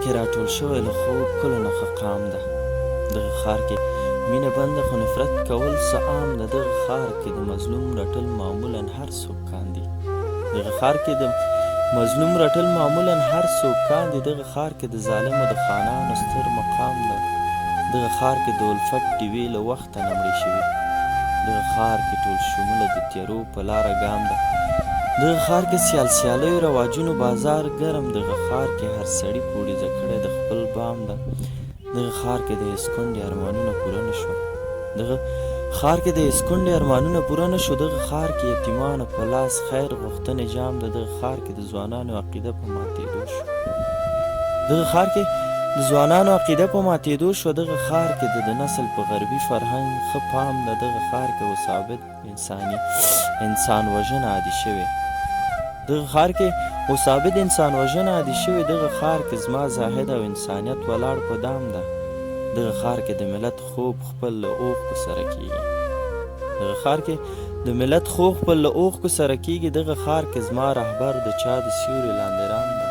کې راټول شوی له خوب کلو نه ښه قام ده. دغه ښار کې مینه بنده خو نفرت کول څه عام ده. دغه ښار کې د مظلوم رټل معمولا هر څوک کاندي. دغه ښار کې د مظلوم رټل معمولا هر څوک کاندي. دغه ښار کې د ظالمو د خانانو ستر مقام ده. دغه ښار کې د الفت ډیوې له وخته نه مړې شوي. دغه ښار کې ټول شموله د تیارو په لاره ګام ده. دغه ښار کې سیالیو رواجونو بازار ګرم. دغه ښار کې هر سړي پوړیزه کړی د خپل بام ده. دغه ښار کې د هیڅ کونډې ارمانونه پوره نه شول. دغه ښار کې د هیڅ کونډې ارمانونه پوره نه شو. دغه ښار کې یتیمانو په لاس خیر غوښتنې جام ده. دغه ښار کې د ځوانانو عقیده په ماتېدو شو. دغه ښار کې د ځوانانو عقیده په ماتېدو شو. دغه ښار کې د نسل په غربي فرهنګ ښه پام ده. دغه ښار کې وثابت انسان وژنه عادي شوې. دغه ښار کې وثابت انسان وژنه عادي شوې. دغه ښار کې زما زاهد او انسانیت ولاړ په دام ده. دغه ښار کې د ملت خوب خپل له اوښکو سره کیږي. دغه ښار کې د ملت خوب خپل له اوښکو سره کیږي. دغه ښار کې زما رهبر د چا د سیوري لاندې رام ده.